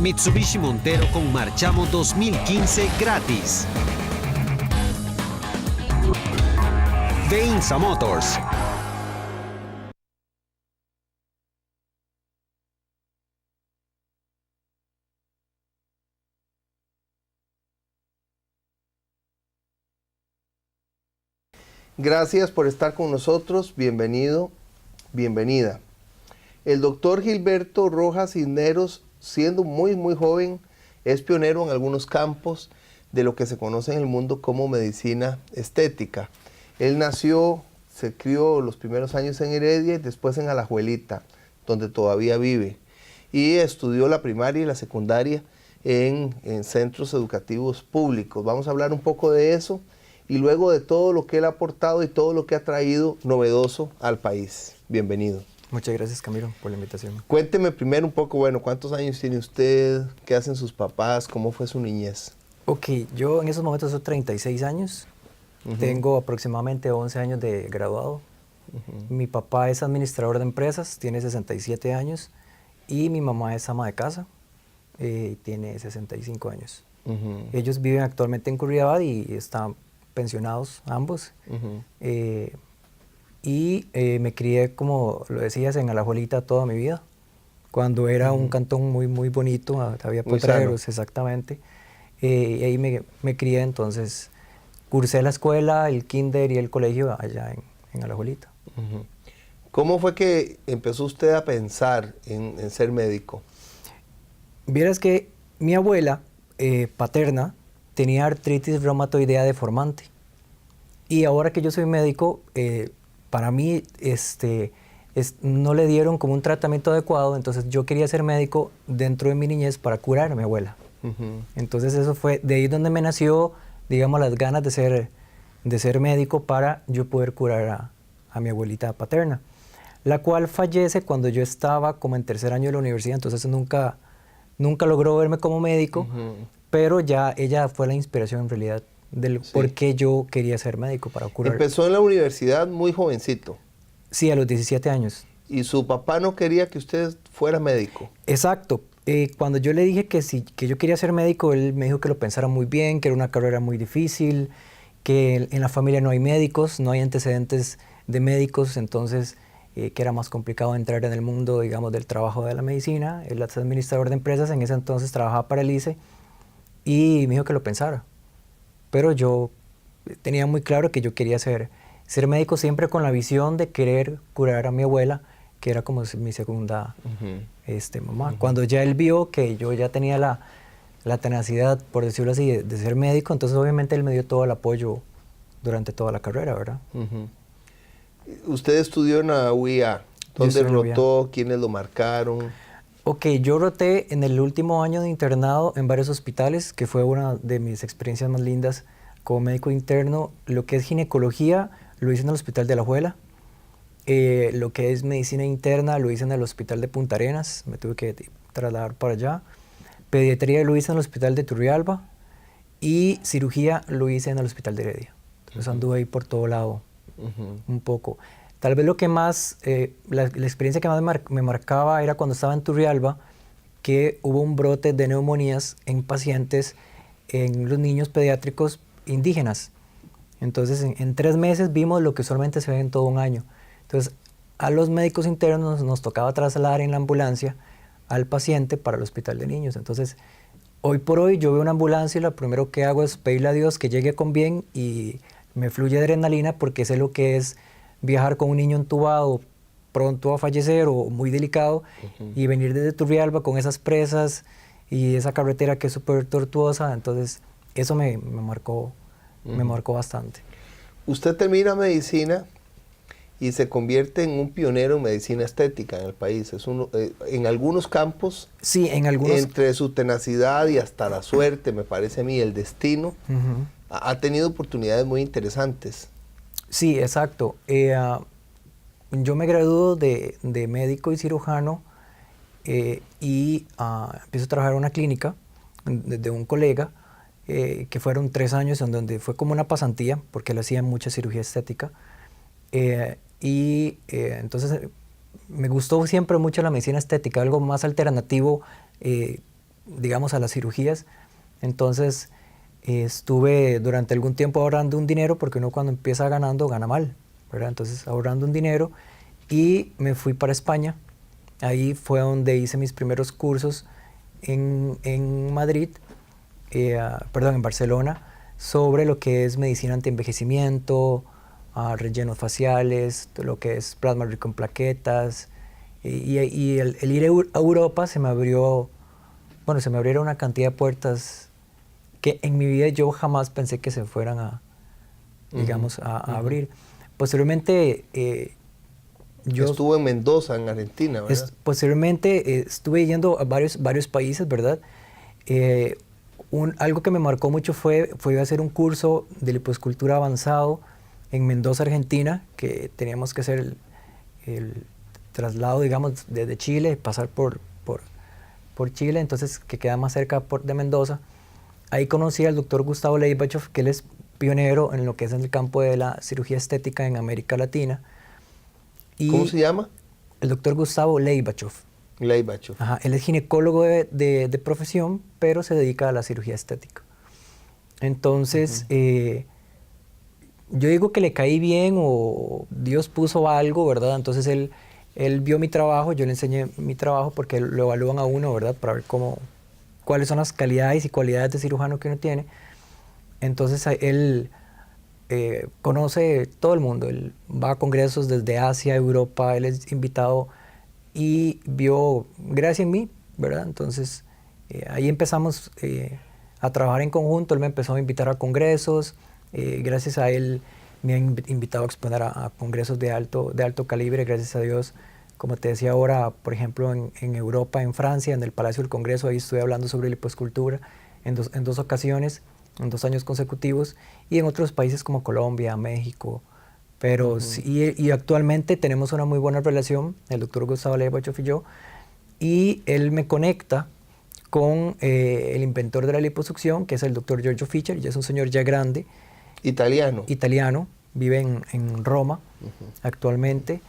Mitsubishi Montero con Marchamo 2015 gratis. Deinsa Motors. Gracias por estar con nosotros. Bienvenido, bienvenida. El doctor Gilberto Rojas Cisneros, siendo muy joven, es pionero en algunos campos de lo que se conoce en el mundo como medicina estética. Él nació, se crió los primeros años en Heredia y después en Alajuelita, donde todavía vive. Y estudió la primaria y la secundaria en centros educativos públicos. Vamos a hablar un poco de eso y luego de todo lo que él ha aportado y todo lo que ha traído novedoso al país. Bienvenido. Muchas gracias, Camilo, por la invitación. Cuénteme primero un poco, bueno, ¿cuántos años tiene usted? ¿Qué hacen sus papás? ¿Cómo fue su niñez? Ok, yo en esos momentos soy 36 años. Tengo aproximadamente 11 años de graduado. Mi papá es administrador de empresas, tiene 67 años. Y mi mamá es ama de casa, tiene 65 años. Ellos viven actualmente en Curridabat y están pensionados ambos. Me crié, como lo decías, en Alajuelita toda mi vida. Cuando era un cantón muy bonito, había potreros, exactamente. Y ahí me crié, entonces cursé la escuela, el kinder y el colegio allá en Alajuelita. ¿Cómo fue que empezó usted a pensar en ser médico? Vieras que mi abuela paterna tenía artritis reumatoidea deformante. Y ahora que yo soy médico, para mí no le dieron como un tratamiento adecuado, entonces yo quería ser médico dentro de mi niñez para curar a mi abuela. Entonces eso fue de ahí donde me nació, digamos, las ganas de ser médico para yo poder curar a mi abuelita paterna, la cual fallece cuando yo estaba como en tercer año de la universidad, entonces nunca logró verme como médico, pero ya ella fue la inspiración en realidad del por qué yo quería ser médico para curar. Empezó en la universidad muy jovencito. Sí, a los 17 años. ¿Y su papá no quería que usted fuera médico? Exacto. Cuando yo le dije que yo quería ser médico, él me dijo que lo pensara muy bien, que era una carrera muy difícil, que en la familia no hay médicos, no hay antecedentes de médicos, entonces que era más complicado entrar en el mundo, digamos, del trabajo de la medicina. Él es administrador de empresas, en ese entonces trabajaba para el ICE, y me dijo que lo pensara. Pero yo tenía muy claro que yo quería ser médico, siempre con la visión de querer curar a mi abuela, que era como mi segunda mamá. Cuando ya él vio que yo ya tenía la tenacidad, por decirlo así, de ser médico, entonces obviamente él me dio todo el apoyo durante toda la carrera, ¿verdad? ¿Usted estudió en la UIA? ¿Dónde rotó? ¿Quiénes lo marcaron? Ok, yo roté en el último año de internado en varios hospitales, que fue una de mis experiencias más lindas como médico interno. Lo que es ginecología lo hice en el Hospital de Alajuela. Lo que es medicina interna lo hice en el Hospital de Punta Arenas, me tuve que trasladar para allá. Pediatría lo hice en el Hospital de Turrialba y cirugía lo hice en el Hospital de Heredia. Entonces anduve ahí por todo lado un poco. Tal vez lo que más, la experiencia que más me marcaba era cuando estaba en Turrialba, que hubo un brote de neumonías en pacientes, en los niños pediátricos indígenas. Entonces en 3 meses vimos lo que usualmente se ve en todo un año. Entonces a los médicos internos nos tocaba trasladar en la ambulancia al paciente para el hospital de niños. Entonces hoy por hoy yo veo una ambulancia y lo primero que hago es pedirle a Dios que llegue con bien y me fluye adrenalina porque sé lo que es viajar con un niño entubado pronto a fallecer o muy delicado y venir desde Turrialba con esas presas y esa carretera que es súper tortuosa. Entonces eso me marcó bastante. Usted termina medicina y se convierte en un pionero en medicina estética en el país. Es uno, en algunos campos, sí, en algunos, entre su tenacidad y hasta la suerte, me parece a mí, el destino, ha tenido oportunidades muy interesantes. Sí, exacto. Yo me graduó de médico y cirujano y empiezo a trabajar en una clínica de un colega que fueron 3 años en donde fue como una pasantía porque él hacía mucha cirugía estética. Entonces me gustó siempre mucho la medicina estética, algo más alternativo digamos, a las cirugías. Entonces, estuve durante algún tiempo ahorrando un dinero, porque uno cuando empieza ganando, gana mal, ¿verdad? Entonces, ahorrando un dinero, y me fui para España. Ahí fue donde hice mis primeros cursos en Madrid, perdón, en Barcelona, sobre lo que es medicina antienvejecimiento, rellenos faciales, todo lo que es plasma rico en plaquetas. Y el ir a Europa se me abrieron una cantidad de puertas que en mi vida yo jamás pensé que se fueran a, digamos, a abrir. Posteriormente, yo estuvo en Mendoza, en Argentina, ¿verdad? Posteriormente estuve yendo a varios países, ¿verdad? Algo que me marcó mucho fue hacer un curso de lipoescultura avanzado en Mendoza, Argentina, que teníamos que hacer el traslado, digamos, desde Chile, pasar por Chile, entonces que queda más cerca de Mendoza. Ahí conocí al doctor Gustavo Leibachov, que él es pionero en lo que es en el campo de la cirugía estética en América Latina. ¿Cómo se llama? El doctor Gustavo Leibachov. Leibachov. Ajá, él es ginecólogo de profesión, pero se dedica a la cirugía estética. Entonces, yo digo que le caí bien o Dios puso algo, ¿verdad? Entonces él vio mi trabajo, yo le enseñé mi trabajo porque lo evalúan a uno, ¿verdad? Para ver cuáles son las calidades y cualidades de cirujano que uno tiene. Entonces él conoce todo el mundo, él va a congresos desde Asia, Europa, él es invitado y vio gracia en mí, ¿verdad? Entonces ahí empezamos a trabajar en conjunto, él me empezó a invitar a congresos, gracias a él me han invitado a exponer a congresos de alto calibre, gracias a Dios. Como te decía ahora, por ejemplo, en Europa, en Francia, en el Palacio del Congreso, ahí estuve hablando sobre lipoescultura en dos ocasiones, en 2 años consecutivos, y en otros países como Colombia, México. Pero sí, y actualmente tenemos una muy buena relación, el doctor Gustavo Leibachov y yo, y él me conecta con el inventor de la liposucción, que es el doctor Giorgio Fischer, ya es un señor ya grande. Italiano, vive en Roma actualmente,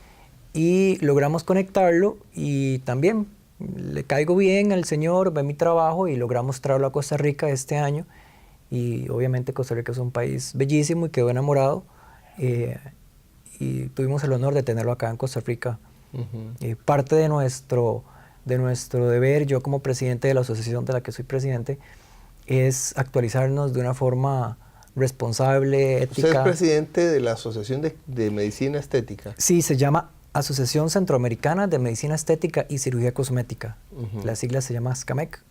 y logramos conectarlo y también le caigo bien al señor, ve mi trabajo y logramos traerlo a Costa Rica este año. Y obviamente Costa Rica es un país bellísimo y quedó enamorado. Y tuvimos el honor de tenerlo acá en Costa Rica. Parte de nuestro deber, yo como presidente de la asociación de la que soy presidente, es actualizarnos de una forma responsable, ética. ¿Usted es presidente de la Asociación de Medicina Estética? Sí, se llama Asociación Centroamericana de Medicina Estética y Cirugía Cosmética. La sigla se llama SCAMEC.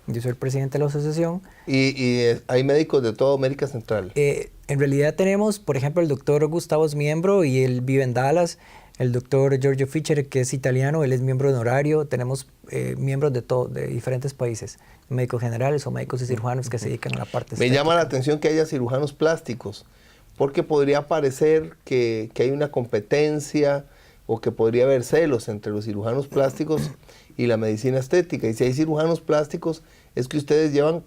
Yo soy el presidente de la asociación. ¿Y hay médicos de toda América Central? En realidad tenemos, por ejemplo, el doctor Gustavo es miembro y él vive en Dallas. El doctor Giorgio Fischer, que es italiano, él es miembro honorario. Tenemos miembros de diferentes países, médicos generales o médicos y cirujanos que se dedican a la parte estética. Me llama la atención que haya cirujanos plásticos, porque podría parecer que hay una competencia o que podría haber celos entre los cirujanos plásticos y la medicina estética. Y si hay cirujanos plásticos, es que ustedes llevan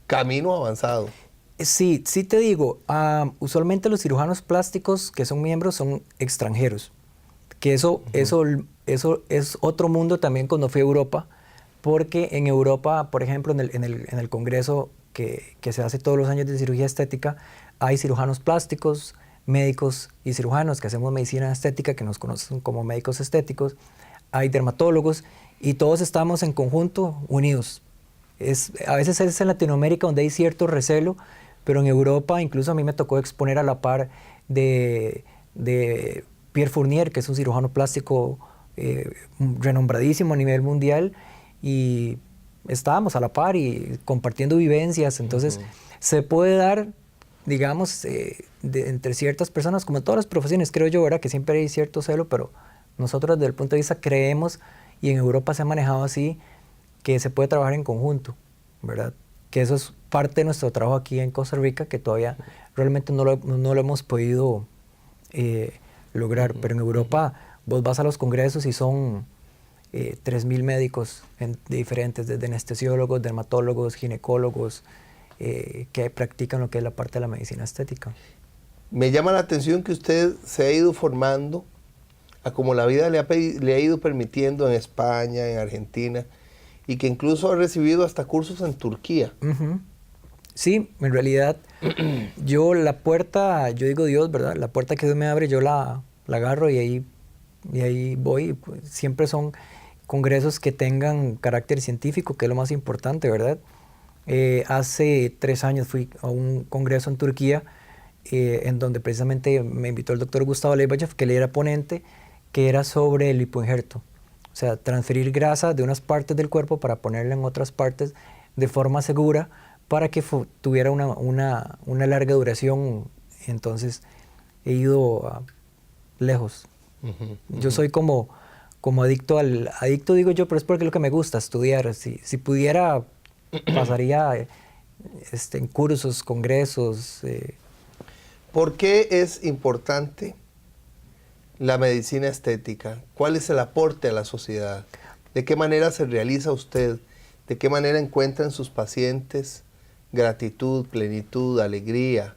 camino avanzado. Sí, sí te digo, usualmente los cirujanos plásticos que son miembros son extranjeros, que eso es otro mundo también cuando fui a Europa, porque en Europa, por ejemplo, en el congreso que se hace todos los años de cirugía estética, hay cirujanos plásticos, médicos y cirujanos que hacemos medicina estética, que nos conocen como médicos estéticos, hay dermatólogos y todos estamos en conjunto unidos. A veces es en Latinoamérica donde hay cierto recelo, pero en Europa incluso a mí me tocó exponer a la par de Pierre Fournier, que es un cirujano plástico renombradísimo a nivel mundial, y estábamos a la par y compartiendo vivencias. Entonces se puede dar, digamos, entre ciertas personas, como en todas las profesiones, creo yo, ¿verdad? Que siempre hay cierto celo, pero nosotros desde el punto de vista creemos, y en Europa se ha manejado así, que se puede trabajar en conjunto, ¿verdad? Que eso es parte de nuestro trabajo aquí en Costa Rica, que todavía realmente no lo hemos podido lograr. Pero en Europa vos vas a los congresos y son 3.000 médicos diferentes, desde anestesiólogos, dermatólogos, ginecólogos, que practican lo que es la parte de la medicina estética. Me llama la atención que usted se ha ido formando a como la vida le ha ido permitiendo en España, en Argentina, y que incluso ha recibido hasta cursos en Turquía. Ujú. Sí, en realidad yo la puerta, yo digo Dios, ¿verdad? La puerta que Dios me abre, yo la agarro y ahí voy. Pues, siempre son congresos que tengan carácter científico, que es lo más importante, ¿verdad? Hace 3 años fui a un congreso en Turquía en donde precisamente me invitó el doctor Gustavo Leibachev, que él era ponente, que era sobre el lipoinjerto. O sea, transferir grasa de unas partes del cuerpo para ponerla en otras partes de forma segura para que tuviera una larga duración. Entonces he ido lejos. Yo soy como adicto adicto digo yo, pero es porque es lo que me gusta, estudiar. Si pudiera, pasaría en cursos, congresos. ¿Por qué es importante la medicina estética? ¿Cuál es el aporte a la sociedad? ¿De qué manera se realiza usted? ¿De qué manera encuentra en sus pacientes gratitud, plenitud, alegría?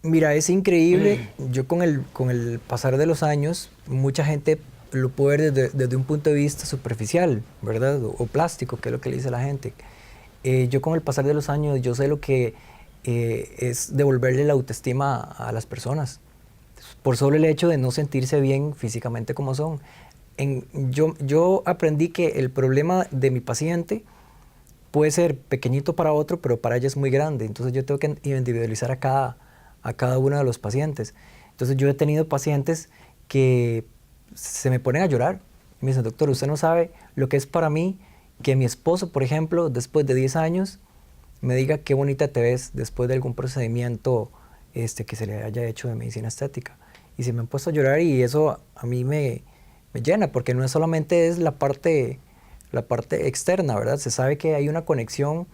Mira, es increíble. Yo con el pasar de los años, mucha gente lo puede ver desde un punto de vista superficial, ¿verdad? O plástico, que es lo que le dice la gente. Yo con el pasar de los años, yo sé lo que es devolverle la autoestima a las personas, por solo el hecho de no sentirse bien físicamente como son. Yo aprendí que el problema de mi paciente puede ser pequeñito para otro, pero para ella es muy grande. Entonces yo tengo que individualizar a cada uno de los pacientes. Entonces yo he tenido pacientes que se me ponen a llorar. Me dicen, doctor, usted no sabe lo que es para mí que mi esposo, por ejemplo, después de 10 años, me diga qué bonita te ves después de algún procedimiento que se le haya hecho de medicina estética. Y se me han puesto a llorar y eso a mí me llena, porque no es solamente es la parte externa, ¿verdad? Se sabe que hay una conexión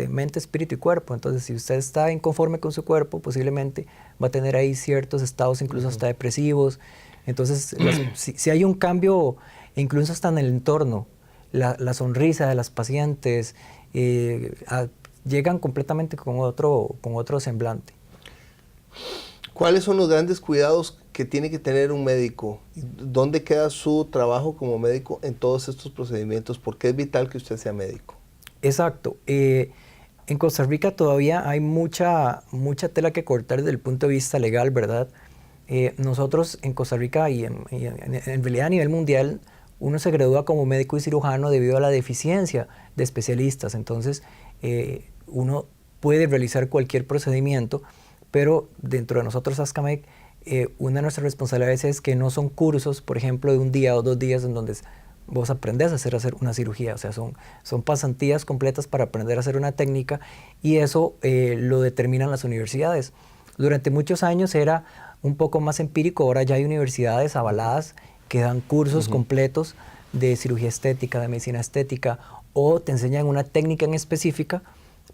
mente, espíritu y cuerpo. Entonces, si usted está inconforme con su cuerpo, posiblemente va a tener ahí ciertos estados, incluso hasta depresivos. Entonces, si hay un cambio, incluso hasta en el entorno, la sonrisa de las pacientes, llegan completamente con otro semblante. ¿Cuáles son los grandes cuidados que tiene que tener un médico? ¿Dónde queda su trabajo como médico en todos estos procedimientos? ¿Por qué es vital que usted sea médico? Exacto. En Costa Rica todavía hay mucha tela que cortar desde el punto de vista legal, ¿verdad? Nosotros en Costa Rica y en realidad a nivel mundial, uno se gradúa como médico y cirujano debido a la deficiencia de especialistas. Entonces, uno puede realizar cualquier procedimiento, pero dentro de nosotros, ASCAMEC, una de nuestras responsabilidades es que no son cursos, por ejemplo, de 1 día o 2 días en donde vos aprendes a hacer una cirugía. O sea, son pasantías completas para aprender a hacer una técnica y eso lo determinan las universidades. Durante muchos años era un poco más empírico, ahora ya hay universidades avaladas que dan cursos completos de cirugía estética, de medicina estética, o te enseñan una técnica en específica,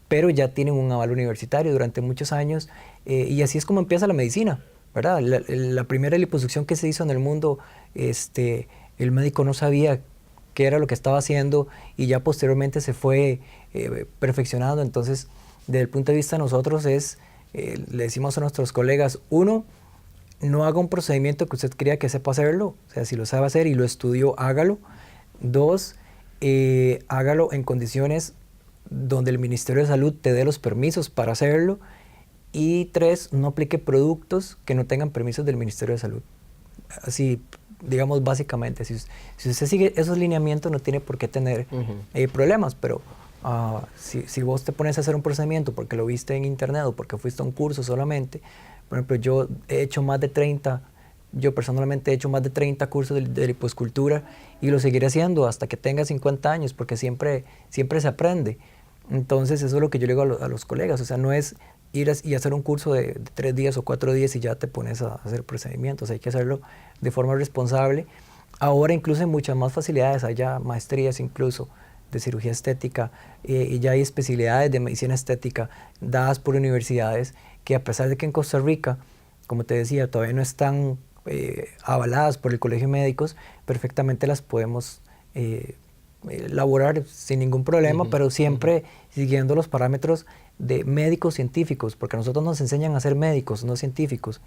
pero ya tienen un aval universitario durante muchos años, y así es como empieza la medicina, ¿verdad? La primera liposucción que se hizo en el mundo, el médico no sabía qué era lo que estaba haciendo y ya posteriormente se fue perfeccionando. Entonces, desde el punto de vista de nosotros le decimos a nuestros colegas, 1, no haga un procedimiento que usted crea que sepa hacerlo, o sea, si lo sabe hacer y lo estudió, hágalo. 2, hágalo en condiciones donde el Ministerio de Salud te dé los permisos para hacerlo. Y 3, no aplique productos que no tengan permisos del Ministerio de Salud. Así, digamos, básicamente, si usted sigue esos lineamientos no tiene por qué tener problemas, pero si vos te pones a hacer un procedimiento porque lo viste en internet o porque fuiste a un curso solamente, por ejemplo, yo personalmente he hecho más de 30 cursos de lipoescultura y lo seguiré haciendo hasta que tenga 50 años porque siempre se aprende. Entonces eso es lo que yo le digo a los colegas, o sea, no es ir y hacer un curso de 3 días o 4 días y ya te pones a hacer procedimientos, hay que hacerlo de forma responsable. Ahora incluso hay muchas más facilidades, hay ya maestrías incluso de cirugía estética y ya hay especialidades de medicina estética dadas por universidades que a pesar de que en Costa Rica, como te decía, todavía no están avaladas por el Colegio de Médicos, perfectamente las podemos elaborar sin ningún problema, pero siempre siguiendo los parámetros de médicos científicos, porque a nosotros nos enseñan a ser médicos, no científicos.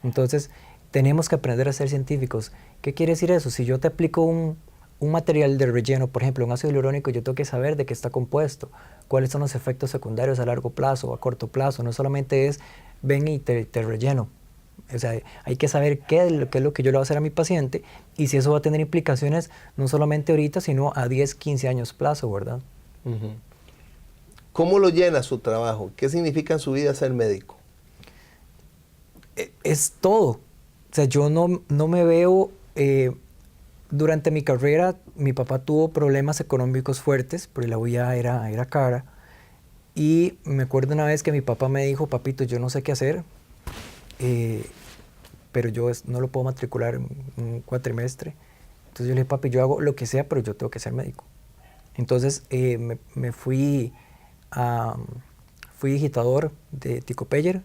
Entonces, tenemos que aprender a ser científicos. ¿Qué quiere decir eso? Si yo te aplico un material de relleno, por ejemplo, un ácido hialurónico, yo tengo que saber de qué está compuesto, cuáles son los efectos secundarios a largo plazo o a corto plazo. No solamente es, ven y te relleno. O sea, hay que saber qué es lo que yo le voy a hacer a mi paciente y si eso va a tener implicaciones no solamente ahorita, sino a 10, 15 años plazo, ¿verdad? ¿Cómo lo llena su trabajo? ¿Qué significa en su vida ser médico? Es todo. O sea, yo no me veo... durante mi carrera, mi papá tuvo problemas económicos fuertes, porque la huella era cara. Y me acuerdo una vez que mi papá me dijo, papito, yo no sé qué hacer, pero yo no lo puedo matricular en un cuatrimestre. Entonces yo le dije, papi, yo hago lo que sea, pero yo tengo que ser médico. Entonces me fui digitador de Tico Peyer.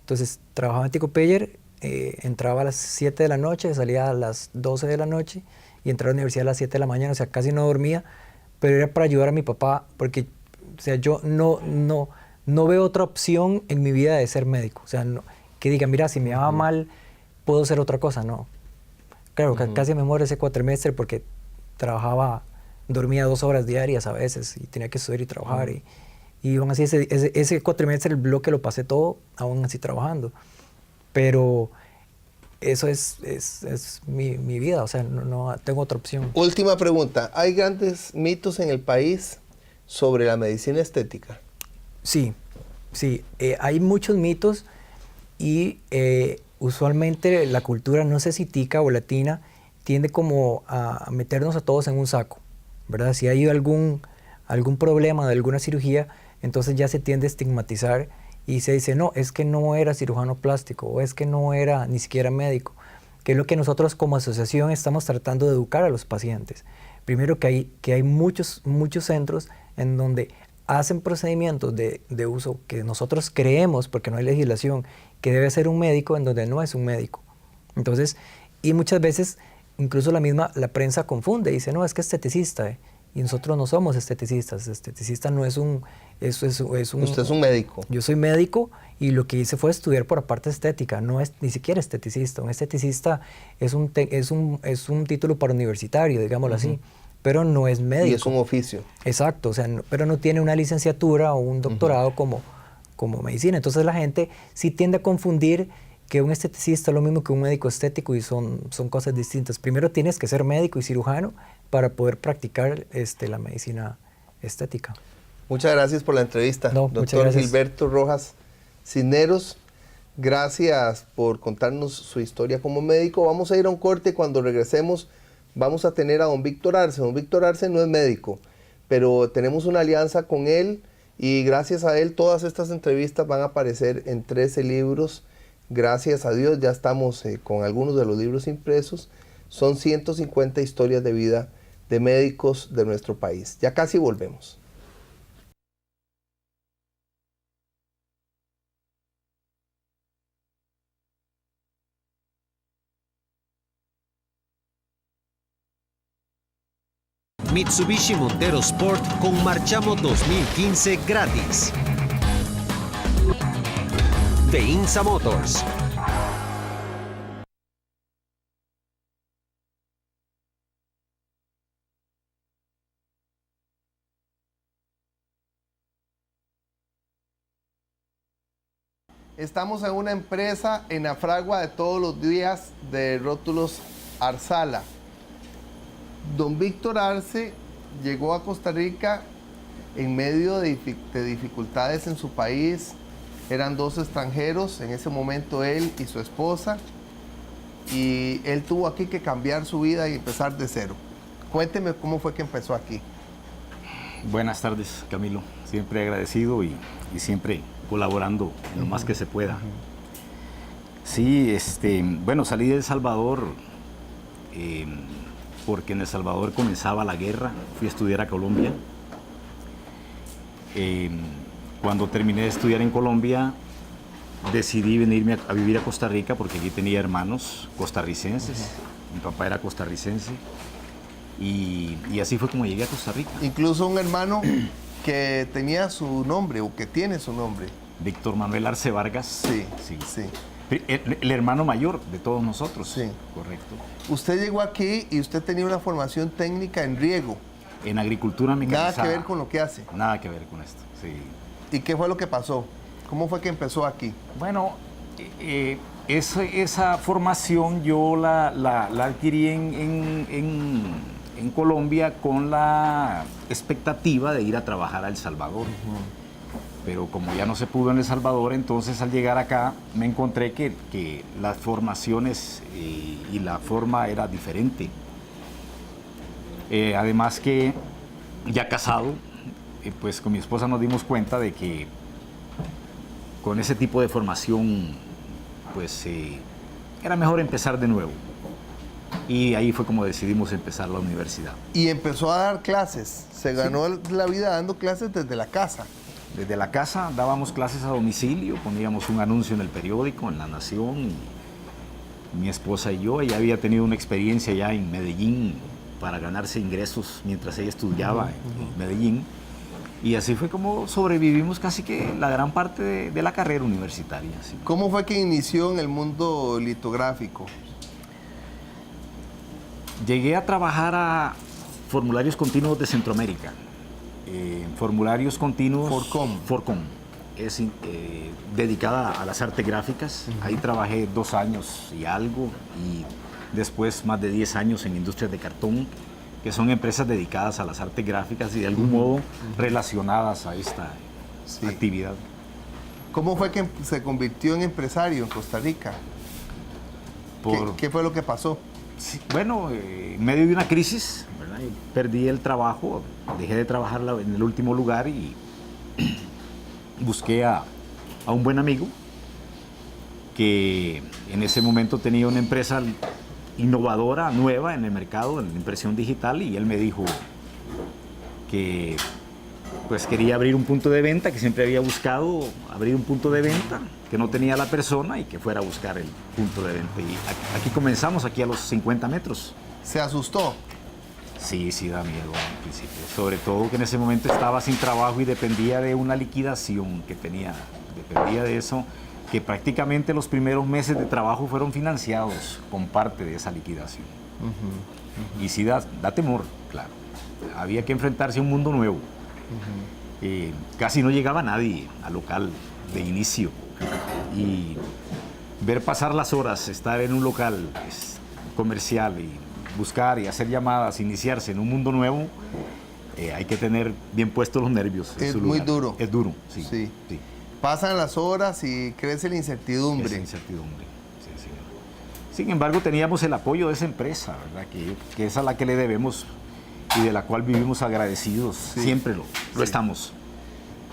Entonces trabajaba en Tico Peyer, entraba a las 7 de la noche, salía a las 12 de la noche y entraba a la universidad a las 7 de la mañana, o sea, casi no dormía, pero era para ayudar a mi papá, porque, o sea, yo no veo otra opción en mi vida de ser médico. O sea, que diga, mira, si me va mal, puedo hacer otra cosa, no. Claro, casi me muero ese cuatrimestre porque dormía 2 horas diarias a veces y tenía que estudiar y trabajar. Y aún así ese cuatrimestre, el bloque lo pasé todo, aún así trabajando. Pero eso es mi vida, o sea, no tengo otra opción. Última pregunta. ¿Hay grandes mitos en el país sobre la medicina estética? Sí. Hay muchos mitos y usualmente la cultura, no sé si tica o latina, tiende como a meternos a todos en un saco, ¿verdad? Si hay algún problema de alguna cirugía, entonces ya se tiende a estigmatizar y se dice, no, es que no era cirujano plástico o es que no era ni siquiera médico, que es lo que nosotros como asociación estamos tratando de educar a los pacientes. Primero que hay muchos centros en donde hacen procedimientos de uso que nosotros creemos, porque no hay legislación, que debe ser un médico en donde no es un médico. Entonces, y muchas veces incluso la prensa confunde, dice, no, es que es esteticista, y nosotros no somos esteticistas. Esteticista no es un... Usted es un médico. Yo soy médico y lo que hice fue estudiar por aparte estética, no es ni siquiera esteticista. Un esteticista es un título para universitario, digámoslo así, pero no es médico. Y es un oficio. Exacto, o sea, pero no tiene una licenciatura o un doctorado como medicina. Entonces la gente sí tiende a confundir que un esteticista es lo mismo que un médico estético y son cosas distintas. Primero tienes que ser médico y cirujano para poder practicar la medicina estética. Muchas gracias por la entrevista, no, doctor Gilberto Rojas Cisneros. Gracias por contarnos su historia como médico. Vamos a ir a un corte. Cuando regresemos vamos a tener a don Víctor Arce. Don Víctor Arce no es médico, pero tenemos una alianza con él y gracias a él todas estas entrevistas van a aparecer en 13 libros. Gracias a Dios ya estamos con algunos de los libros impresos. Son 150 historias de vida de médicos de nuestro país. Ya casi volvemos. Mitsubishi Montero Sport con Marchamo 2015 gratis. De INSA Motors. Estamos en una empresa en la fragua de todos los días de Rótulos Arsala. Don Víctor Arce llegó a Costa Rica en medio de dificultades en su país. Eran 2 extranjeros, en ese momento él y su esposa. Y él tuvo aquí que cambiar su vida y empezar de cero. Cuénteme cómo fue que empezó aquí. Buenas tardes, Camilo. Siempre agradecido y siempre colaborando en lo más que se pueda. Sí, bueno, salí de El Salvador porque en El Salvador comenzaba la guerra. Fui a estudiar a Colombia. Cuando terminé de estudiar en Colombia, decidí venirme a vivir a Costa Rica porque aquí tenía hermanos costarricenses. Mi papá era costarricense. Y así fue como llegué a Costa Rica. Incluso un hermano que tenía su nombre o que tiene su nombre. Víctor Manuel Arce Vargas. Sí. El hermano mayor de todos nosotros. Sí. Correcto. Usted llegó aquí y usted tenía una formación técnica en riego. En agricultura mecanizada. Nada que ver con lo que hace. Nada que ver con esto, sí. ¿Y qué fue lo que pasó? ¿Cómo fue que empezó aquí? Bueno, esa formación yo la adquirí en Colombia con la expectativa de ir a trabajar a El Salvador. Pero como ya no se pudo en El Salvador, entonces al llegar acá me encontré que las formaciones y la forma era diferente. Además que ya casado, pues con mi esposa nos dimos cuenta de que con ese tipo de formación pues era mejor empezar de nuevo. Y ahí fue como decidimos empezar la universidad. Y empezó a dar clases. Se ganó la vida dando clases desde la casa. Desde la casa dábamos clases a domicilio, poníamos un anuncio en el periódico, en La Nación, y mi esposa y yo, ella había tenido una experiencia ya en Medellín para ganarse ingresos mientras ella estudiaba en Medellín, y así fue como sobrevivimos casi que la gran parte de la carrera universitaria. ¿Sí? ¿Cómo fue que inició en el mundo litográfico? Llegué a trabajar a Formularios Continuos de Centroamérica. Formularios Continuos... Forcom. Es dedicada a las artes gráficas. Ahí trabajé 2 años y algo, y después más de 10 años en Industrias de Cartón, que son empresas dedicadas a las artes gráficas y de algún modo relacionadas a esta actividad. ¿Cómo fue que se convirtió en empresario en Costa Rica? ¿Qué fue lo que pasó? Sí, bueno, en medio de una crisis, ¿verdad? Perdí el trabajo, dejé de trabajar en el último lugar y busqué a un buen amigo que en ese momento tenía una empresa innovadora, nueva en el mercado, en la impresión digital, y él me dijo que pues quería abrir un punto de venta, que siempre había buscado abrir un punto de venta, que no tenía la persona y que fuera a buscar el punto de venta. Y aquí comenzamos, aquí a los 50 metros. ¿Se asustó? Sí, da miedo al principio. Sobre todo que en ese momento estaba sin trabajo y dependía de una liquidación que tenía. Dependía de eso, que prácticamente los primeros meses de trabajo fueron financiados con parte de esa liquidación. Y sí da temor, claro. Había que enfrentarse a un mundo nuevo. Casi no llegaba nadie al local de inicio. Y ver pasar las horas, estar en un local comercial y buscar y hacer llamadas, iniciarse en un mundo nuevo, hay que tener bien puestos los nervios. Es muy duro. Es duro, sí. Pasan las horas y crece la incertidumbre. Sí, señor. Sin embargo, teníamos el apoyo de esa empresa, ¿verdad? Que es a la que le debemos y de la cual vivimos agradecidos. Siempre lo estamos.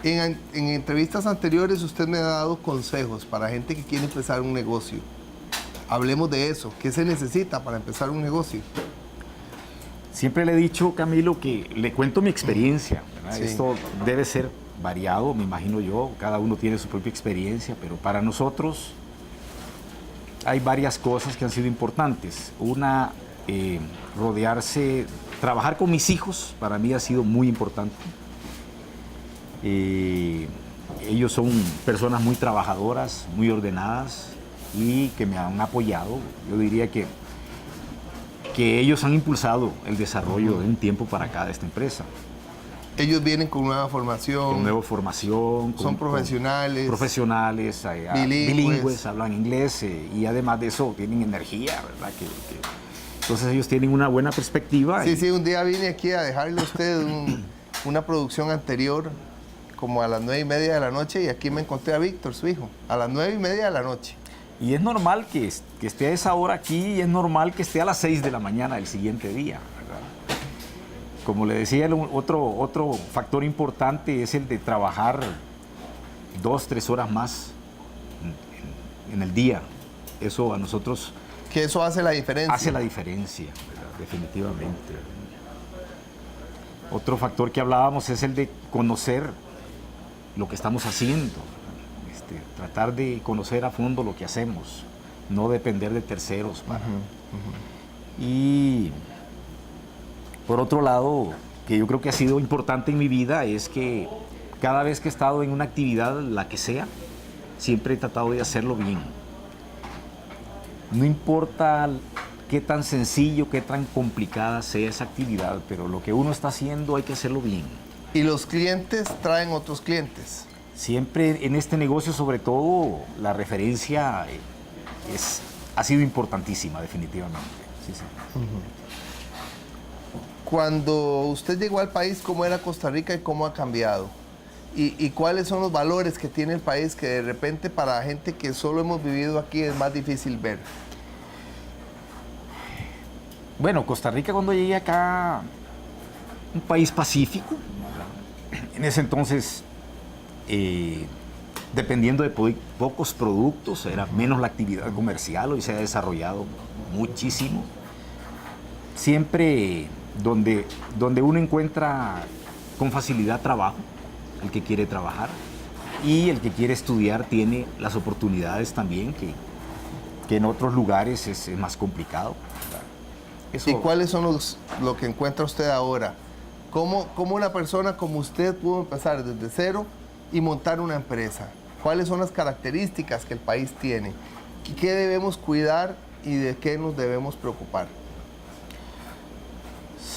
En entrevistas anteriores usted me ha dado consejos para gente que quiere empezar un negocio. Hablemos de eso. ¿Qué se necesita para empezar un negocio? Siempre le he dicho, Camilo, que le cuento mi experiencia, ¿verdad? Esto debe ser variado, me imagino yo. Cada uno tiene su propia experiencia, pero para nosotros hay varias cosas que han sido importantes. Una, trabajar con mis hijos, para mí ha sido muy importante. Ellos son personas muy trabajadoras, muy ordenadas y que me han apoyado. Yo diría que ellos han impulsado el desarrollo de un tiempo para acá de esta empresa. Ellos vienen con nueva formación. Con nueva formación. Son profesionales. Profesionales, bilingües, hablan inglés y además de eso tienen energía, ¿verdad? Entonces ellos tienen una buena perspectiva. Sí, un día vine aquí a dejarle a usted una producción anterior, como a las 9:30 de la noche, y aquí me encontré a Víctor, su hijo, a las 9:30 de la noche. Y es normal que esté a esa hora aquí y es normal que esté a las 6 de la mañana del siguiente día, ¿verdad? Como le decía, otro factor importante es el de trabajar 2-3 horas más en el día. Eso a nosotros... Que eso hace la diferencia. Hace la diferencia, ¿verdad? Definitivamente. Otro factor que hablábamos es el de conocer lo que estamos haciendo. Tratar de conocer a fondo lo que hacemos, no depender de terceros. Y por otro lado, que yo creo que ha sido importante en mi vida, es que cada vez que he estado en una actividad, la que sea, siempre he tratado de hacerlo bien. no importa qué tan sencillo, qué tan complicada sea esa actividad, pero lo que uno está haciendo hay que hacerlo bien. Y los clientes traen otros clientes. Siempre en este negocio, sobre todo, la referencia ha sido importantísima, definitivamente. Sí, sí. Cuando usted llegó al país, ¿cómo era Costa Rica y cómo ha cambiado? ¿Y cuáles son los valores que tiene el país que de repente para gente que solo hemos vivido aquí es más difícil ver? Bueno, Costa Rica, cuando llegué acá, un país pacífico, ¿verdad? En ese entonces, dependiendo de pocos productos, era menos la actividad comercial, hoy se ha desarrollado muchísimo. Siempre donde uno encuentra con facilidad trabajo, el que quiere trabajar, y el que quiere estudiar tiene las oportunidades también que en otros lugares es más complicado. Eso, ¿Y cuáles son lo que encuentra usted ahora? ¿Cómo una persona como usted pudo empezar desde cero y montar una empresa? ¿Cuáles son las características que el país tiene? ¿Qué debemos cuidar y de qué nos debemos preocupar?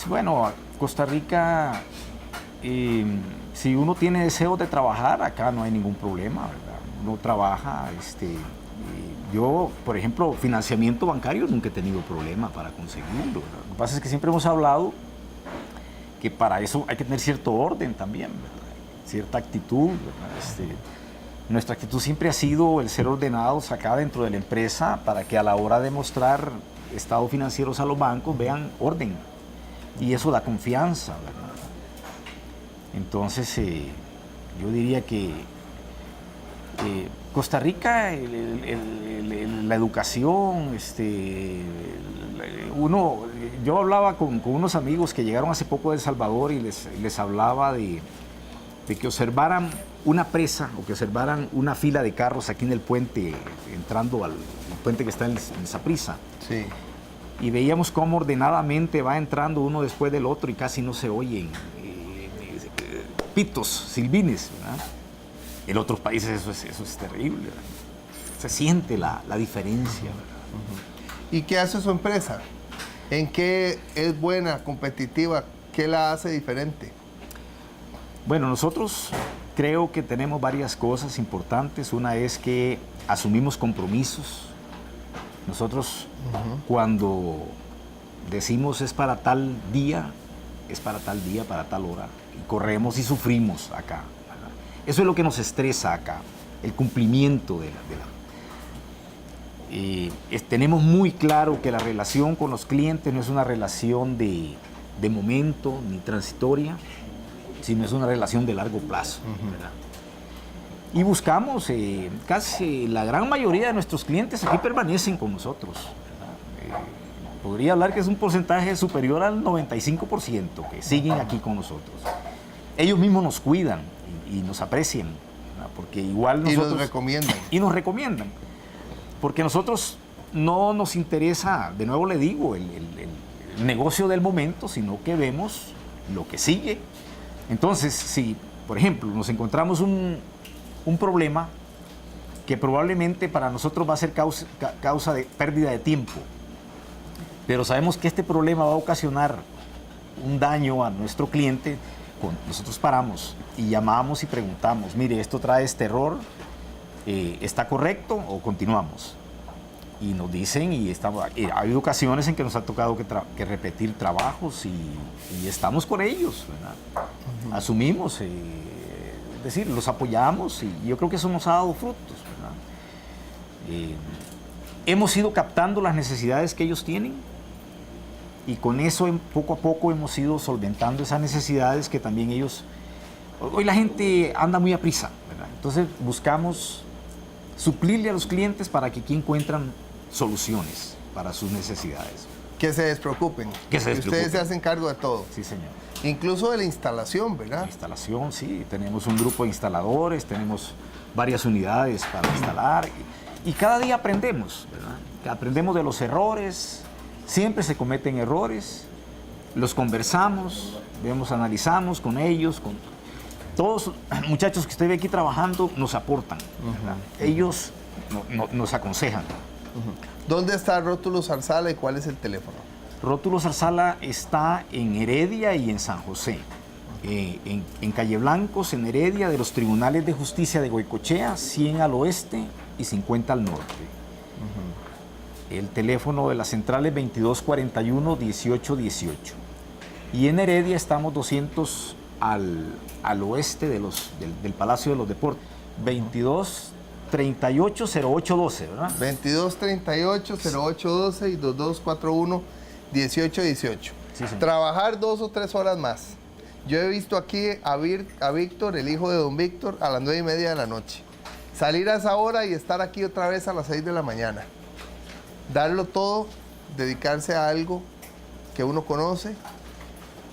Bueno, Costa Rica, si uno tiene deseo de trabajar, acá no hay ningún problema, ¿verdad? Uno trabaja, yo, por ejemplo, financiamiento bancario nunca he tenido problema para conseguirlo, ¿verdad? Lo que pasa es que siempre hemos hablado que para eso hay que tener cierto orden también, ¿verdad? Cierta actitud, ¿verdad? Nuestra actitud siempre ha sido el ser ordenados acá dentro de la empresa para que a la hora de mostrar estados financieros a los bancos vean orden. Y eso da confianza, ¿verdad? Entonces, yo diría que Costa Rica, la educación, yo hablaba con unos amigos que llegaron hace poco de El Salvador y les hablaba de que observaran una presa o que observaran una fila de carros aquí en el puente, entrando al puente que está en Saprissa. Sí. Y veíamos cómo ordenadamente va entrando uno después del otro y casi no se oyen pitos, silbines, ¿verdad? En otros países eso es terrible, ¿verdad? Se siente la diferencia, ¿verdad? ¿Y qué hace su empresa? ¿En qué es buena, competitiva? ¿Qué la hace diferente? Bueno, nosotros creo que tenemos varias cosas importantes. Una es que asumimos compromisos. Nosotros cuando decimos es para tal día, es para tal día, para tal hora, y corremos y sufrimos acá, ¿verdad? Eso es lo que nos estresa acá, el cumplimiento tenemos muy claro que la relación con los clientes no es una relación de momento ni transitoria, sino es una relación de largo plazo, ¿verdad? Y buscamos, casi la gran mayoría de nuestros clientes aquí permanecen con nosotros, ¿verdad? Podría hablar que es un porcentaje superior al 95% que siguen aquí con nosotros. Ellos mismos nos cuidan y nos aprecian, ¿verdad? Porque igual nosotros... Y nos recomiendan. Y nos recomiendan. Porque nosotros no nos interesa, de nuevo le digo, el negocio del momento, sino que vemos lo que sigue. Entonces, si, por ejemplo, nos encontramos un problema que probablemente para nosotros va a ser causa de pérdida de tiempo, pero sabemos que este problema va a ocasionar un daño a nuestro cliente, nosotros paramos y llamamos y preguntamos, mire, esto trae este error, ¿está correcto o continuamos? Y nos dicen, ha habido ocasiones en que nos ha tocado que repetir trabajos y estamos con ellos, ¿verdad? Asumimos, es decir, los apoyamos y yo creo que eso nos ha dado frutos, ¿verdad? Hemos ido captando las necesidades que ellos tienen y con eso poco a poco hemos ido solventando esas necesidades que también ellos... Hoy la gente anda muy a prisa, ¿verdad? Entonces buscamos suplirle a los clientes para que aquí encuentran soluciones para sus necesidades. Que se despreocupen. Que se despreocupen. Ustedes se hacen cargo de todo. Sí, señor. Incluso de la instalación, ¿verdad? La instalación, sí. Tenemos un grupo de instaladores, tenemos varias unidades para instalar y cada día aprendemos, ¿verdad? Aprendemos de los errores, siempre se cometen errores, los conversamos, analizamos con ellos, con todos los muchachos que usted ve aquí trabajando nos aportan, ¿verdad? Ellos nos aconsejan. ¿Dónde está Rótulo Zarzala y cuál es el teléfono? Rótulo Zarzala está en Heredia y en San José. En Calle Blancos, en Heredia, de los Tribunales de Justicia de Goicoechea, 100 al oeste y 50 al norte. El teléfono de la central es 2241-1818. Y en Heredia estamos 200 al oeste del Palacio de los Deportes. 2238-0812, ¿verdad? 2238-0812 y 2241-1818. Sí, señor. Trabajar 2 o 3 horas más. Yo he visto aquí a Víctor, el hijo de don Víctor, a las 9:30 de la noche. Salir a esa hora y estar aquí otra vez a las 6 de la mañana. Darlo todo, dedicarse a algo que uno conoce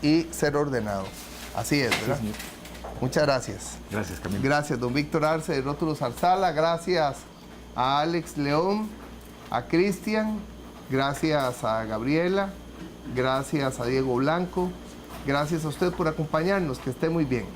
y ser ordenado. Así es, ¿verdad? Sí, Muchas gracias. Gracias, Camilo. Gracias, don Víctor Arce de Rótulo Zarzala. Gracias a Alex León, a Cristian. Gracias a Gabriela. Gracias a Diego Blanco. Gracias a usted por acompañarnos. Que esté muy bien.